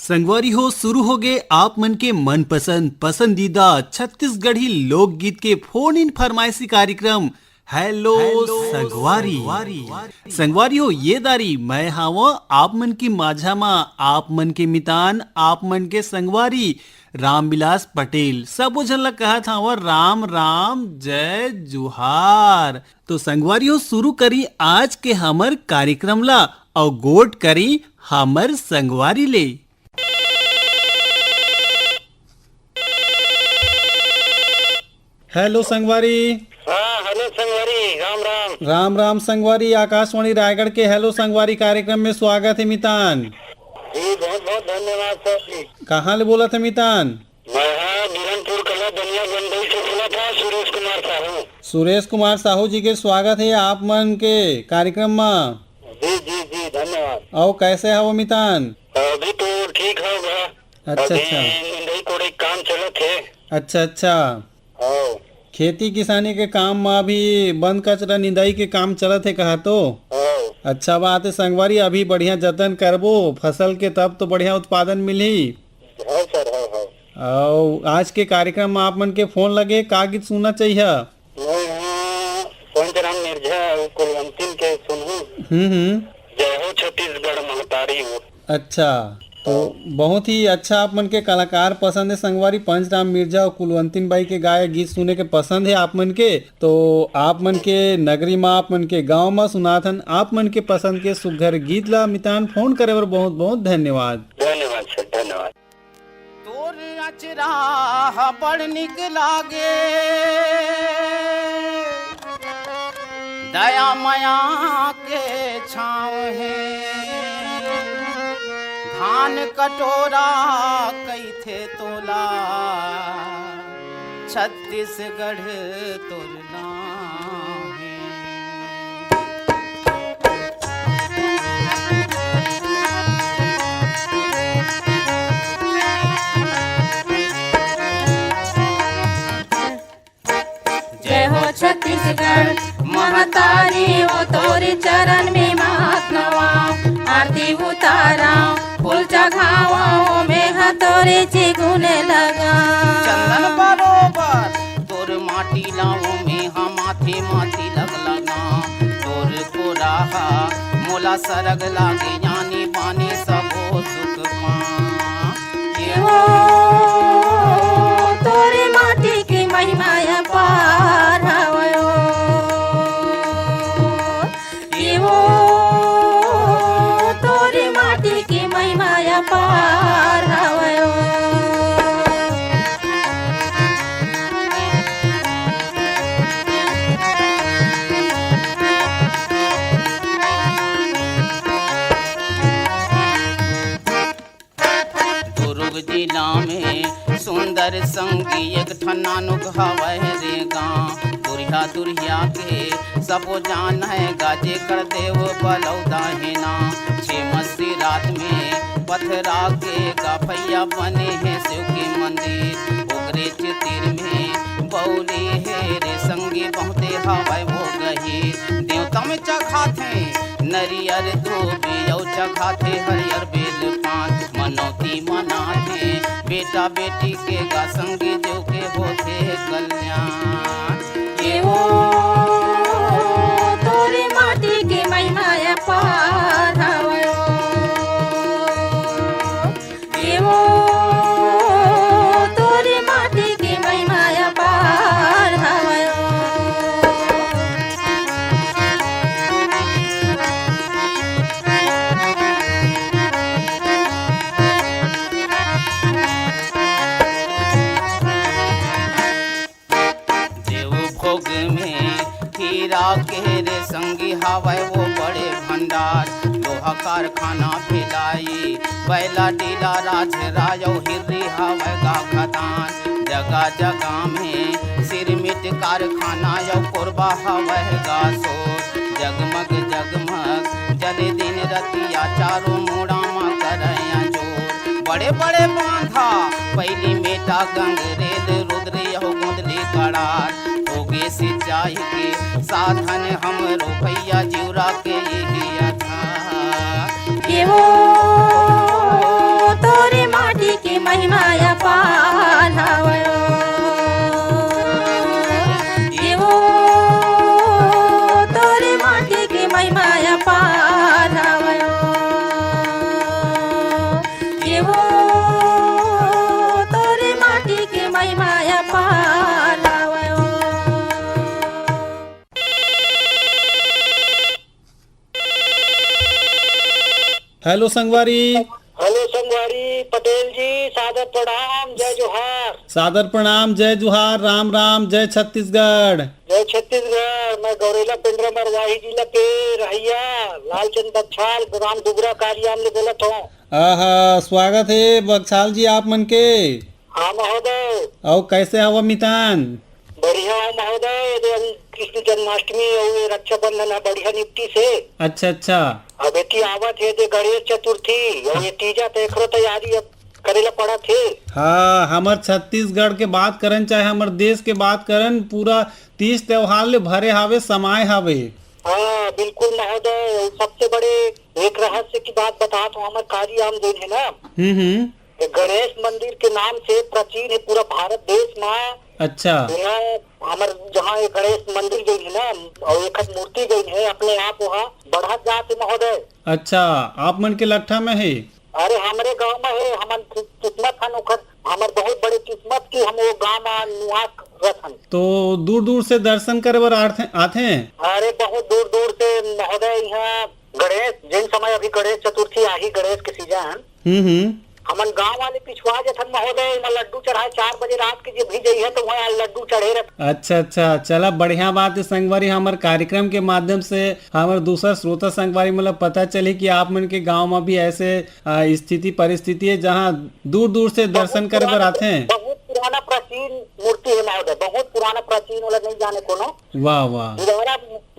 संगवारी हो शुरू हो गए आप मन के मनपसंद पसंदीदा छत्तीसगढ़ी लोकगीत के फोन इन फरमाइशी कार्यक्रम हेलो संगवारी। संगवारी हो ये दारी मैं हाव आप मन की माझा मा आप मन के मितान आप मन के संगवारी रामविलास पटेल सब झन ला कहा था राम राम जय जुहार। तो संगवारी हो शुरू करी आज के हमर कार्यक्रम ला और गोट करी हमर संगवारी ले। हेलो संगवारी। हाँ हेलो संगवारी, राम राम। राम राम संगवारी, आकाशवाणी रायगढ़ के हेलो संगवारी कार्यक्रम में स्वागत है मितान जी। बहुत बहुत धन्यवाद सर जी। कहाँ ले बोला था मितान? मैं बिरनपुर कला दुनिया बंदई से बोला था, सुरेश कुमार साहू। सुरेश कुमार साहू जी के स्वागत है आप मन के कार्यक्रम में। जी जी जी धन्यवाद। और कैसे है वो मितान? अभी तो ठीक होगा। अच्छा अभी अच्छा नहीं कोई काम चलत है। अच्छा अच्छा। ओ, खेती किसानी के काम में अभी बंद कचरा निंदाई के काम चलत है कहा तो। ओ, अच्छा बात है संगवारी, अभी बढ़िया जतन करबो फसल के तब तो बढ़िया उत्पादन मिली। हो सर हो। और आज के कार्यक्रम में आप मन के फोन लगे का गीत सुनना चाहिए? मैं पंचराम मिर्जा कुलवंती के सुनूं। जय हो छत्तीसगढ़ महतारी हो। अच्छा, तो बहुत ही अच्छा आप मन के कलाकार पसंद है संगवारी, पंचराम मिर्जा और कुलवंतीन बाई के गाए गीत सुने के पसंद है आप मन के। तो आप मन के नगरी में आप मन के गांव में सुनाथन आप मन के पसंद के सुघर गीत ला मितान फोन करे बर बहुत बहुत धन्यवाद। धन्यवाद सर, धन्यवाद। तोर अचरा बड़ निक लागे, दया माया के छाँव है, धान कटोरा कैथे तोला, छत्तीसगढ़ तोर नाम है। जय हो छत्तीसगढ़ महतारी हो, तोरे चरण में मात नवाऊं, आरती उताराऊं, फूल चढ़ाऊं, में हथौरे से गुने लगाऊं। चंदन बरोबर तोर माटी लाऊं, में हम माथे माथे लग लगा, तोर को राहा मोला सरग लागे, यानी पानी सबो सुख पा। ये हो तोरे माटी की महिमा अपार हवयो, ये हो तोरे माटी की महिमा अपार हवयो। दुर्ग जिला में सुंदर संगी एक ठन्ना नुक हवै रे गाँव, दुरिया दुरिया के सबो जान है, गाजे कर देव बलौदा है ना। छे मस्ती रात में पथरा के गफैया बने हैं शिव के मंदिर, ओकरे चितिर में बौली है रे संगी बहुते हवै वो गहीर। देवता में चखाथे नरियर धोबी और चखाथे हरियर बेल पान, मनौती मनाथे बेटा बेटी के गा संगी देव के होते कल्याण। ये हो तोरे माटी के महिमा अपार हवयो, ये हो तोरे माटी के महिमा अपार हवयो। देव भोग में हीरा के रे संगी हवै वो बड़े भंडार, लोहा कारखाना भिलाई बैला डीला राज रायो हिर्री हवै गा खदान। जगह जगह में सिरमिट कारखाना यो कोरबा हवै गा सोर, जगमग जगमग जले दिन रतिया चारों मोड़ा मा करया जोर। बड़े बड़े बांधा पहली मेटा गंगरेल रुद्र यहो गुंदली कड़ार, होगे सिंचाई के साधन हमरो भैया जीवरा के यही था। ये हो तोरे माया पार हवयो एवो तोरे माटी के माया पार हवयो एवो तोरे माटी के माया पार हवयो। हेलो संगवारी। हेलो संगवारी पटेल जी, सादर प्रणाम, जय जोहार। सादर प्रणाम, जय जुहार, राम राम, जय छत्तीसगढ़। जय छत्तीसगढ़। मैं गौरेला पिंडरा मरवाही जिला के रहिया लालचंद बच्छाल ग्राम दुबरा कार्यालय में बोलत हूँ। आहा, स्वागत है बक्साल जी आप मन के। हाँ महोदय। और कैसे हवा मितान? बढ़िया हूँ महोदय। कृष्ण जन्माष्टमी और रक्षाबंधन है बढ़िया निपटी से। अच्छा अच्छा। अब एती आवत है जे गणेश चतुर्थी और ये तीजा तो एकरो तैयारी अब करेला पड़ा थे। हाँ, हमर छत्तीसगढ़ के बात करन चाहे हमर देश के बात करन, पूरा 30 त्योहार ले भरे हावे, समाये हावे। हाँ बिल्कुल महोदय। सबसे बड़े एक रहस्य की बात बता तो हमारे कार्यालय जो है ना, ये गणेश मंदिर के नाम से प्राचीन है पूरा भारत देश में। अच्छा। हमारे जहाँ ये गणेश मंदिर गई है ना और एक मूर्ति गई है अपने आप वहाँ बढ़त जाते महोदय। अच्छा, आप मन के लट्ठा में है? अरे हमारे गांव में है। हमार किस्मत हन ओकर, हमार बहुत बड़ी किस्मत की हम वो गांव में निवास करत हन। तो दूर दूर से दर्शन करे बर आते हैं? अरे बहुत दूर दूर से महोदय। यहाँ गणेश जिन समय अभी गणेश चतुर्थी आई, गणेश के सीजन हमन गांव वाले पिछवा जथन महोदय में लड्डू चढ़ाए 4 बजे रात के जे भी गई है तो वहाँ लड्डू चढ़े रहे। अच्छा अच्छा, चला बढ़िया बात है संगवारी। हमारे कार्यक्रम के माध्यम से हमारे दूसरा श्रोता संगवारी मतलब पता चले कि आप मन के गांव में भी ऐसे स्थिति परिस्थिति है जहां दूर दूर से दर्शन करे बर आते हैं। बहुत पुराना प्राचीन मूर्ति है महोदय, बहुत पुराना प्राचीन वाला नहीं जाने कोनो। वाह वाह। दोबारा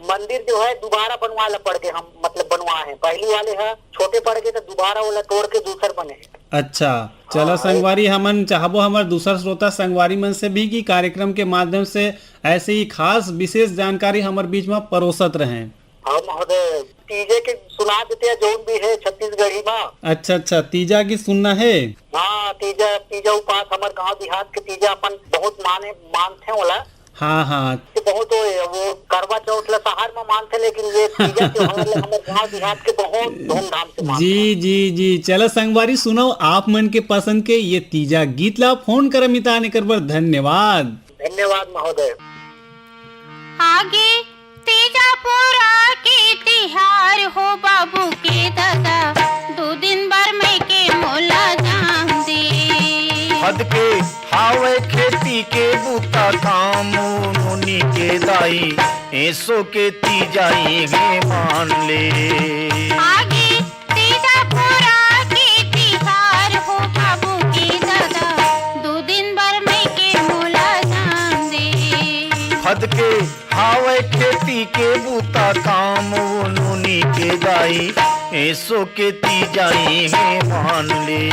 मंदिर जो है दोबारा बनवाना पड़ गए, हम मतलब बनवा है। पहली वाले है छोटे पड़ गए तो दोबारा वाला तोड़ के दूसर बने। अच्छा, चलो संगवारी, हमन चाहबो हमारे दूसरा श्रोता संगवारी मन से भी कि कार्यक्रम के माध्यम से ऐसे ही खास विशेष जानकारी हमारे बीच में परोसत रहे। हाँ महोदय, तीजे के सुना देते हैं जो भी है छत्तीसगढ़ी में। अच्छा अच्छा, तीजा की सुनना है? हाँ, तीजा उपास हमारे गाँव देहात के तीजा अपन बहुत मानते वाला। हाँ हाँ, बहुत वो करवा चौथ शहर में मानते, लेकिन ये तीजा त्योहार हमारे गाँव देहात के बहुत धूमधाम से मानते। जी जी जी, चलो संगवारी सुनो आप मन के पसंद के ये तीजा गीत ला। फोन कर मिताने कर बर धन्यवाद। धन्यवाद महोदय। आगे तीजापुरा के तिहार हो बाबू के दादा 2 दिन बार में के मोला जाम दे। हद के हावे खेती के बूता काम मुनि के दाई ऐसो के तीजाई गे मान ले। आगे तीजापुरा के तिहार हो बाबू के दादा 2 दिन बार में के मोला जाम दे। हद के हावे खेती के बूता काम मुनि के दाई ऐसो के तीजाई गे मान ले।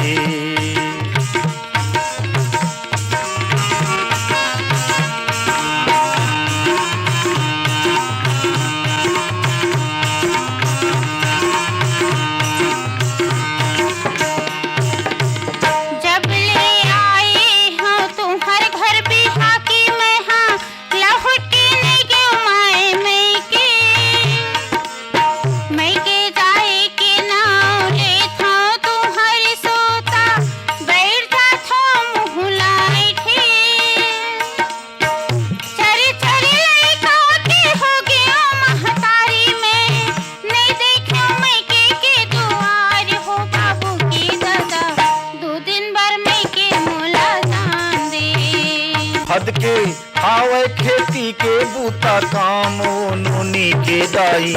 हद के हावे खेती के बूता काम नूनी के दाई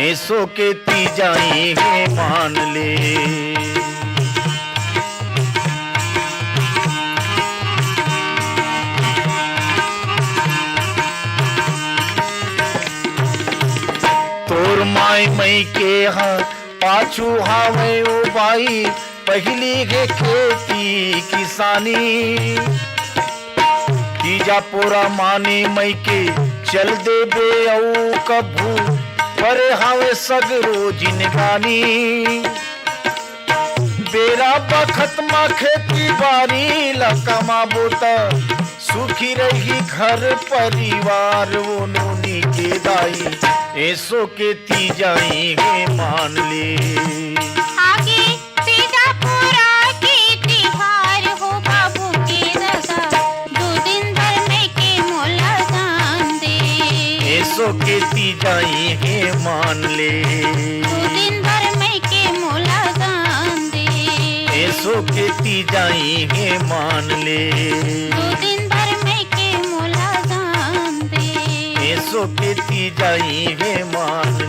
ऐसो के तीजाई गे मान ले। तोर माई मई के हाँ पाछू हावे ओ बाई पहली गे खेती किसानी। तीजा पोरा माने मई के चल दे बे औ कभू पर हावे सगरो जिनगानी। बेरा बखत में खेती बारी लकमाबो त सुखी रही घर परिवार वो नोनी के दाई ऐसो के ती जाई है मान ले। आगे तीजा पूरा की तिहार हो बाबू के दादा, 2 दिन भर में के मोला जान दे। ऐसो के ती जाई है मान ले। 2 दिन भर में के मोला जान दे। ऐसो के ती जाई है मान ले। 2 दिन भर में के मोला जान दे। ऐसो के ती जाई है मान ले।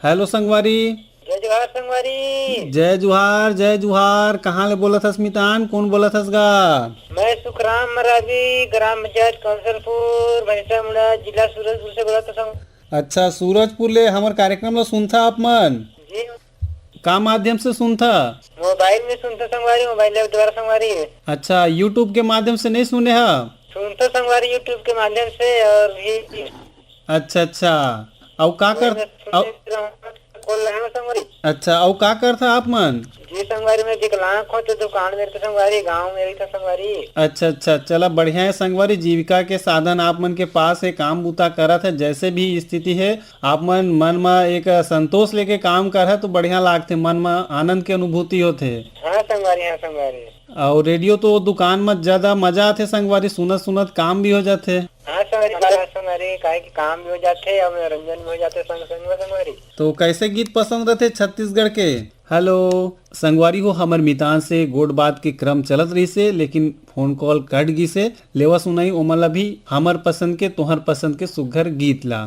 हेलो संगवारी। जय जोहार संगवारी। जय जुहार। कहाँ ले बोला था स्मितान? कौन बोला था गा? मैं सुखराम मरावी, ग्राम पंचायत कौंसलपुर, भैंसा मुड़ा, जिला सूरजपुर से बोला था। अच्छा, सूरजपुर ले हमार कार्यक्रम ला सुनता आप मन? जी, का माध्यम से सुनता? मोबाइल में सुनता संगवारी, मोबाइल द्वारा संगवारी। अच्छा, यूट्यूब के माध्यम से नहीं सुने हा? सुनता संगवारी यूट्यूब के माध्यम से। और भी अच्छा, औ का कर संगवारी। अच्छा, औ का करता आप मन? जी संगवारी, मैं विकलांग हूँ तो दुकान में संगवारी, गाँव में भी था संगवारी। अच्छा, चला बढ़िया है संगवारी। जीविका के साधन आप मन के पास है, काम बूता करत है, जैसे भी स्थिति है आप मन में एक संतोष लेके काम कर है तो बढ़िया लागते, मन में आनंद के अनुभूति होते। हाँ संगवारी। और रेडियो तो दुकान में ज्यादा मजा आते संगवारी, सुनत काम भी हो जाते। हाँ संगवारी, काहे कि काम भी हो जाते और मनोरंजन भी हो जाते संगवारी। तो कैसे गीत पसंद रहते छत्तीसगढ़ के? हेलो संगवारी हो, हमर मितान से गोड बात के क्रम चलत रही से, लेकिन फोन कॉल कट गई से। लेवा सुनाई ओमला भी हमर पसंद के, तोहर पसंद के सुघर गीत ला।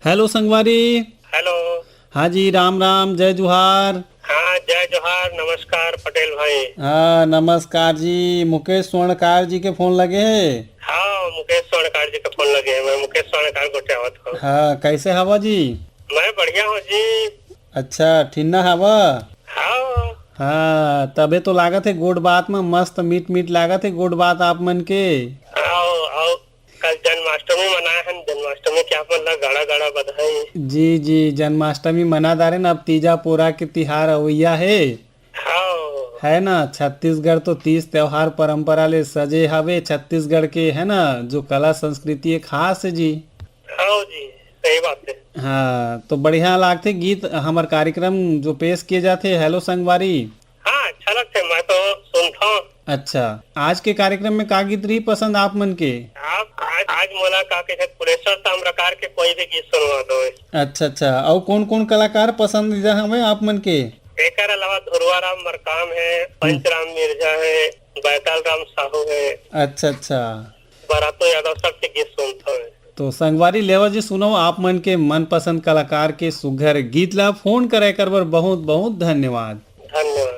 हेलो संगवारी। हेलो। हाँ जी, राम राम, जय जुहार। हाँ जय जोहार, नमस्कार पटेल भाई। हाँ नमस्कार जी, मुकेश स्वर्णकार जी के फोन लगे है? हाँ मुकेश स्वर्णकार जी का फोन लगे है, मैं मुकेश स्वर्णकार गोटेवत हूँ। हाँ, कैसे हवा जी? मैं बढ़िया हूँ जी। अच्छा, ठिन्ना हवा? हाँ हाँ, तबे तो लागत है गोड बात में मस्त मीठ लागत है गोड बात आप मन के। आओ कल जन्माष्टमी मनाए हैं, जन्माष्टमी क्या मतलब गाड़ा बधाई। जी, जन्माष्टमी मना दारे न, अब तीजा पोरा के तिहार अवैया है ना। छत्तीसगढ़ तो 30 त्योहार परंपरा ले सजे हवे, छत्तीसगढ़ के है ना, जो कला संस्कृति है खास है जी। हाँ जी, सही बात है। हाँ, तो बढ़िया लागते गीत हमार कार्यक्रम जो पेश किए जाते। हेलो संगवारी। हाँ अच्छा लगता है, मैं तो सुनता हूँ। अच्छा, आज के कार्यक्रम में का गीत रही पसंद आप मन के? आप आज मोला का के पुरेश्वर ताम्रकार के कोई भी गीत सुनवा दो। अच्छा, और कौन कलाकार पसंदीदा हमें आप मन के? एकर अलावा धुरवा राम मरकाम है, पंचराम मिर्जा है, बैताल राम साहू है। अच्छा, बरातो यादव सब के गीत सुनता हूँ। तो संगवारी लेवा जी, सुनो आप मन के मनपसंद कलाकार के सुघर गीत ला। फोन करे कर बर बहुत बहुत धन्यवाद। धन्यवाद।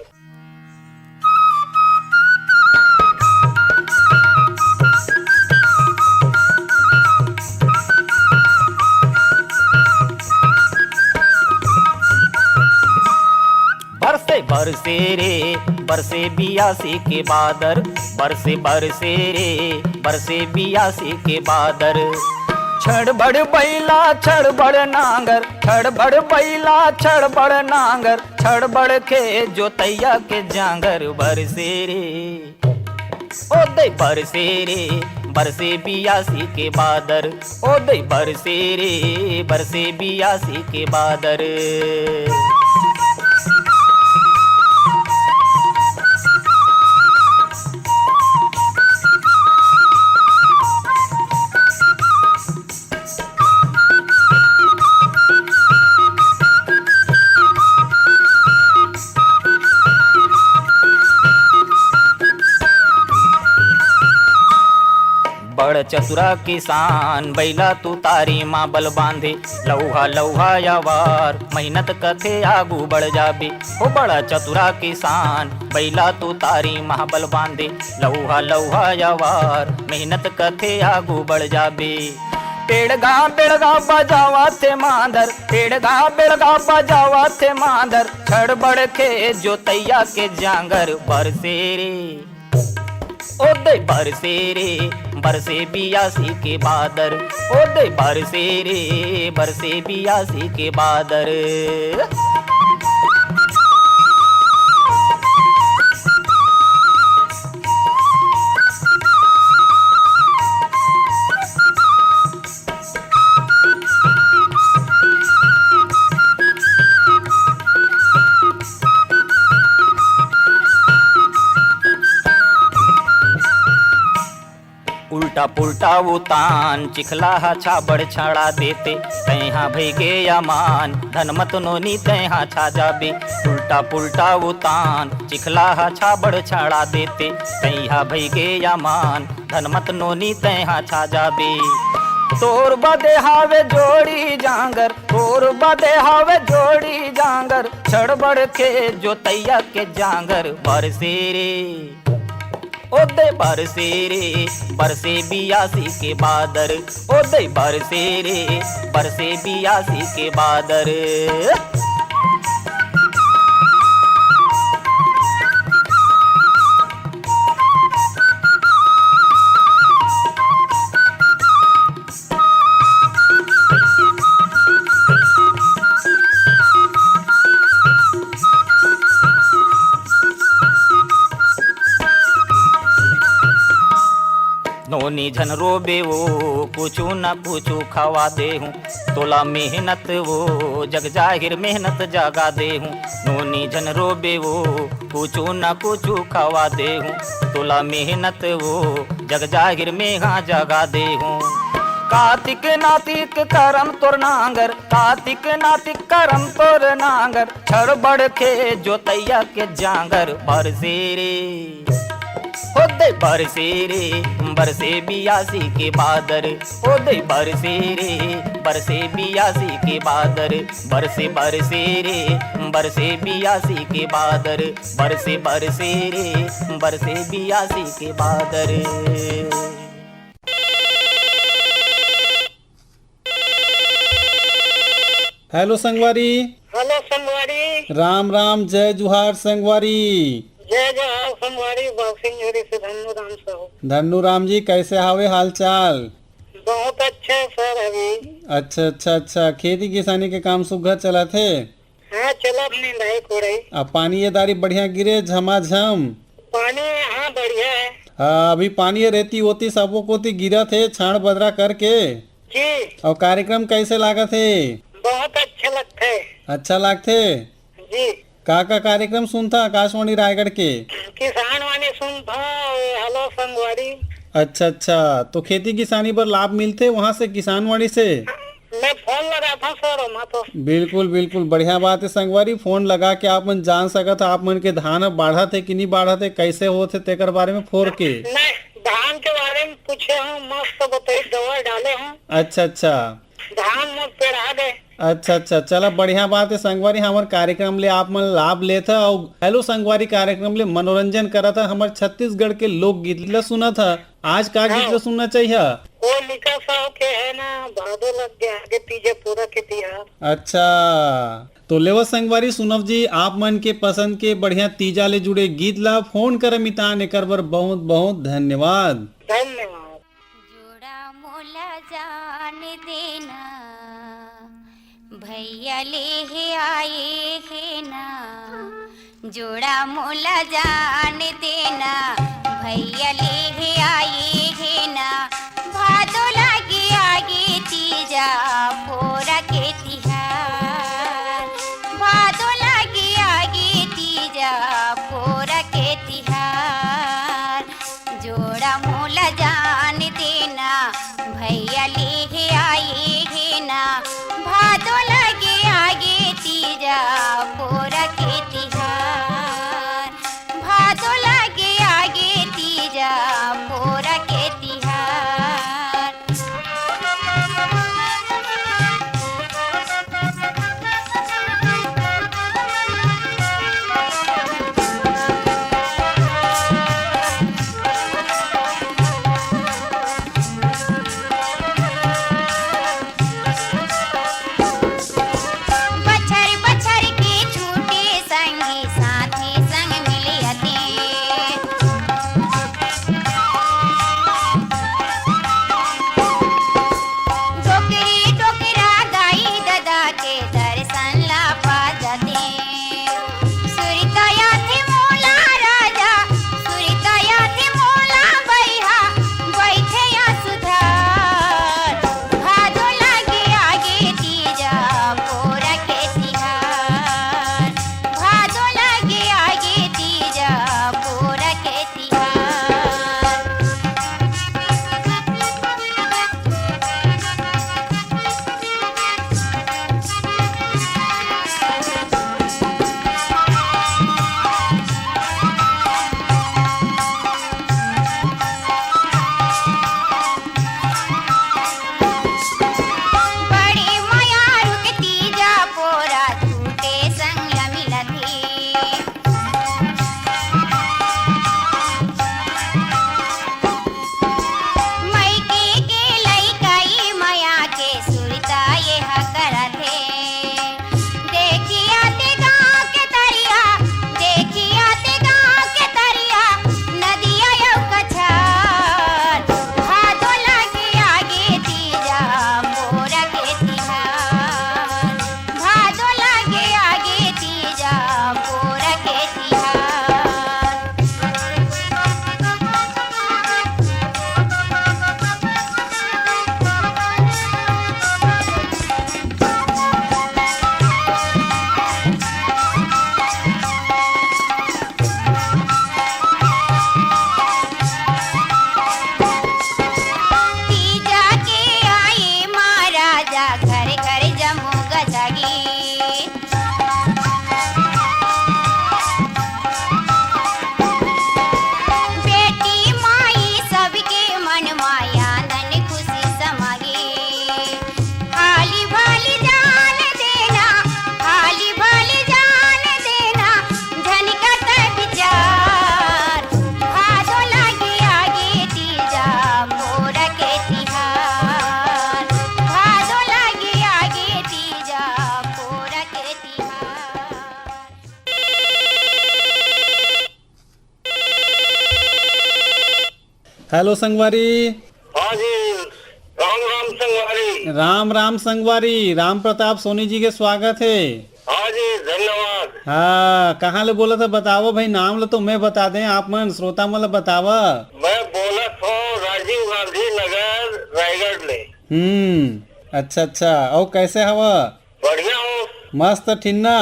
बरसे रे बरसे 82 के बादर, बरसे रे बरसे 82 के बादर। छड़बड़ बैला छड़बड़ नांगर, छड़बड़ बैला छड़बड़ नांगर, छड़बड़ के जोतैया के जांगर। बरसे रे ओ दे बरसे रे बरसे 82 के बादर, ओ दे बरसे रे बरसे 82 के बादर। बड़ चतुरा किसान बैला तू तारी माँ बल बांधे, लौहा यावार मेहनत कथे आगू बढ़ जाबे। हो बड़ा चतुरा किसान बैला तू तारी माँ बल बांधे, लौहा यावार मेहनत कथे आगू बढ़ जाबे। पेड़गा बेड़गा बजावा थे मांदर, पेड़गा बेड़गा बजावा थे मांदर, छड़ बड़ के जोतैया के जांगर। बरसे रे ओ दे बरसे रे बरसे बियासी के बादर, ओ दे बरसे रे बरसे बियासी के बादर। उल्टा पुल्टा वो तान चिखला छाबड़ छाड़ा देते, तैहा भैगे अमान धन मत नोनी तैहा छा जाबे। उल्टा पुल्टा वो तान चिखला छाबड़ छाड़ा देते, तैहा भैगे अमान धन मत नोनी तैहा छा जाबे। तोर बदे हावे जोड़ी जांगर, तोर बदे हावे जोड़ी जांगर, छड़बड़ के जो तैया के जांगर बरसे रे ओ दे बरसे रे बरसे बियासी के बादर, ओ दे बरसे रे बरसे बियासी के बादर। नोनी झन रोबे वो कुछ न कुछ खवा दे हूँ, तोला मेहनत वो जग जाहिर मेहनत जगा दे हूँ। नोनी झन रोबे वो कुछ न कुछ खवा दे हूँ, तोला मेहनत वो जग जाहिर मेघा जगा दे हूँ। कार्तिक नातिक करम तोर नांगर, कार्तिक नातिक करम तोर नांगर, छड़ बड़ के जो तैया के जांगर बरसे रे ओ दे बरसे रे बरसे बियासी के बादर, ओ दे बरसे रे बरसे बियासी के बादर। बरसे बरसे रे बरसे बियासी के बादर, बरसे बरसे रे बरसे बियासी के बादर। हेलो संगवारी। हेलो संगवारी। राम राम जय जुहार संगवारी। जय जय संगवारी, बॉक्सिंग जोड़ी से धन्नू राम साहब। धन्नू राम जी कैसे हावे हाल चाल? बहुत अच्छे सर अभी। अच्छा अच्छा अच्छा, खेती किसानी के काम सुघर चला थे? हाँ चला अपनी लाई कोड़ाई। अब पानी ये दारी बढ़िया गिरे झमाझम? पानी हाँ बढ़िया है। हाँ अभी पानी रेती होती सबो कोती गिरा थे छाण बदरा करके जी। और कार्यक्रम कैसे लागा थे? बहुत अच्छा लगता है। अच्छा लागते जी। का कार्यक्रम सुनता आकाशवाणी रायगढ़ के? किसान वाणी सुनता। हेलो संगवारी। अच्छा अच्छा, तो खेती किसानी पर लाभ मिलते वहाँ से किसानवाड़ी से? मैं फोन लगा था सर वहाँ तो। बिल्कुल बिल्कुल बढ़िया बात है संगवारी, फोन लगा के आप मन जान सकत आप मन के धान बढ़ा थे कि नहीं बढ़ा थे, कैसे होते तेकर बारे में फोर के। नहीं धान के बारे में पूछे हूँ, मस्त बताई दवा डाले हूँ। अच्छा अच्छा, धान मत पेड़ा गए। अच्छा अच्छा, चला बढ़िया बात है संगवारी, हमारे कार्यक्रम ले आप मन लाभ लेता और हेलो संगवारी कार्यक्रम ले मनोरंजन करा था। हमारे छत्तीसगढ़ के लोकगीत ला सुना था, आज का गीत ला सुनना चाहिए? वो लिखा साहब के है ना, भादो लग गया आगे तीजे पूरा के तिहार। अच्छा तो लेवा संगवारी सुनव जी आप मन के पसंद के बढ़िया तीजा ले जुड़े गीत ला फोन कर मितान एकर बर बहुत बहुत धन्यवाद। धन्यवाद। जोड़ा मोला जान देना भैया ले हे आए है ना, जोड़ा मोला जान देना भैया ले हे आए है ना, भादो लागे आगे तीजा पोरा के तिहार, भादो लागे आगे तीजा पोरा के तिहार, जोड़ा मोला जान देना भैया ले हे आए है ना, भादो लागे आगे तीजा पोरा के तिहार, भादो लागे आगे तीजा पोरा के तिहार। हेलो संगवारी। हाँ जी, राम राम संगवारी। राम राम संगवारी। राम प्रताप सोनी जी के स्वागत है। हाँ जी, धन्यवाद। हाँ, कहाँ ले बोला था बतावो भाई, नाम ले तो मैं बता दें, आप मन श्रोता मन ले बतावा। मैं बोलत हूँ राजीव गांधी नगर रायगढ़ ले। अच्छा अच्छा। और कैसे हवा? बढ़िया हूँ, मस्त ठिन्ना।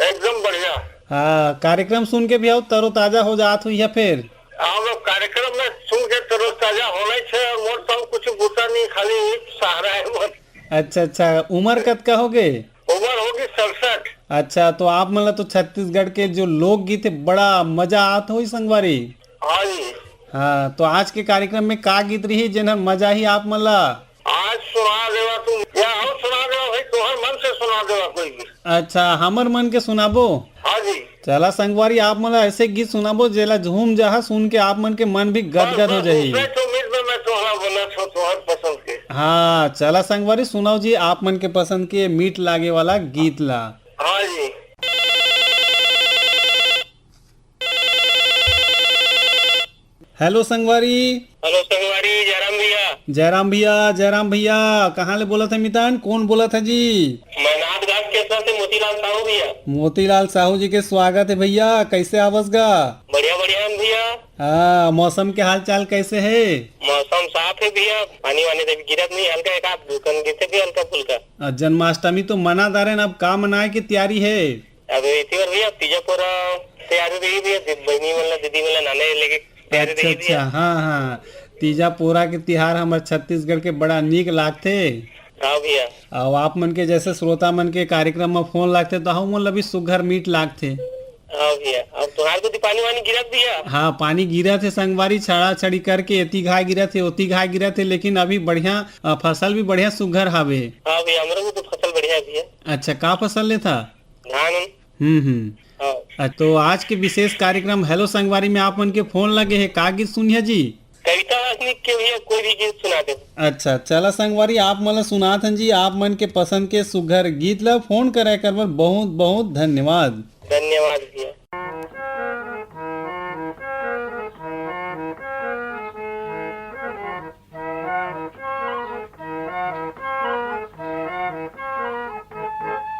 एकदम बढ़िया। हाँ, कार्यक्रम सुन के भी आओ तरोताजा हो जात हुई है फिर। आप लोग कार्यक्रम में सुन के तरोताजा होना छे और मोर सब कुछ बूता नहीं, खाली सहारा है मन। अच्छा अच्छा। उम्र कत का होगे? उम्र होगी 67। अच्छा, तो आप मतलब तो छत्तीसगढ़ के जो लोकगीत है बड़ा मजा आता हो संगवारी। हाँ जी। हाँ, तो आज के कार्यक्रम में का गीत रही जिन्हें मजा ही आप मतलब? आज सुना देवा तुम या और सुना देवा भाई, तुम्हार मन से सुना देवा कोई भी। अच्छा, हमर मन के सुनाबो। हाँ जी। चला संगवारी, आप मतलब ऐसे गीत सुनाबो जेला झूम जहा सुन के आप मन के मन भी गदगद हो जाही। तो उम्मीद में मैं तुम्हारा बोला छो तुम्हार पसंद के। हाँ, चला संगवारी सुनाओ जी आप मन के पसंद के मीठ लागे वाला गीत ला। हाँ जी। हेलो संगवारी। हेलो संगवारी, जयराम भैया। जयराम भैया। जयराम भैया, कहाँ ले बोला था मितान? कौन बोला था जी? मैं नाथघाट के से मोतीलाल साहू भैया। मोतीलाल साहू जी के स्वागत है भैया। कैसे आवसगा? बढ़िया बढ़िया भैया। हाँ, मौसम के हाल चाल कैसे है? मौसम साफ है भैया, पानी वानी तो गिरत नहीं, हल्का एक आध दुकान गिरते भी हल्का फुल्का। जन्माष्टमी तो मना दारे न, अब का मनाए की तैयारी है? अब इसी बार भैया तीजापुर तैयारी रही भैया, बहनी वाला दीदी वाला नाने लेके तैयारी अच्छा रही अच्छा। भैया। हाँ हाँ, तीजा पोरा के तिहार हमारे छत्तीसगढ़ के बड़ा नीक लागते। हाँ भैया। और आप मन के जैसे श्रोता मन के कार्यक्रम में फोन लागते तो हम मन लभी सुघर मीठ लागते। हाँ भैया, अब तुम्हारे तो पानी वानी गिरत भैया। हाँ, पानी गिरा थे संगवारी, छड़ा छड़ी करके एती घाय गिरा थे ओती घाय गिरा थे, लेकिन अभी बढ़िया फसल भी बढ़िया सुघर हावे। हाँ भैया, हमारे भी तो फसल बढ़िया है भैया। अच्छा, का फसल ले था? धान। हाँ। तो आज के विशेष कार्यक्रम हेलो संगवारी में आप मन के फोन लगे है, का गीत सुनिए जी? कविता वासनिक के भैया कोई भी गीत सुना दे। अच्छा, चला संगवारी आप मन सुनात हन जी आप मन के पसंद के सुघर गीत ला। फोन करे कर बहुत बहुत धन्यवाद। धन्यवाद भैया।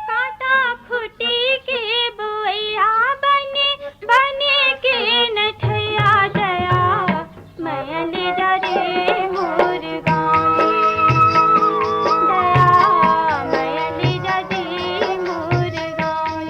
काटा खुटी के बुआ बने बने के नठैया दया मैं ले जा रे मोर गाँव दया मैं ले जा रे मोर गाँव।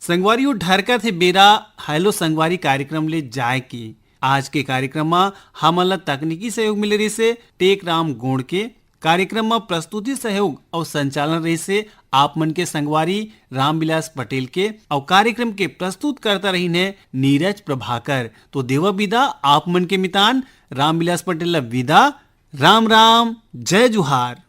संगवारी ढरका थे बेरा हेलो संगवारी कार्यक्रम ले जाए की। आज के कार्यक्रम में हमन ला तकनीकी सहयोग मिले रही से टेक राम गोड़ के। कार्यक्रम में प्रस्तुति सहयोग और संचालन रही से आप मन के संगवारी रामविलास पटेल के और कार्यक्रम के प्रस्तुत करता रही ने नीरज प्रभाकर। तो देवा विदा आप मन के मितान रामविलास पटेल विदा। राम राम, जय जुहार।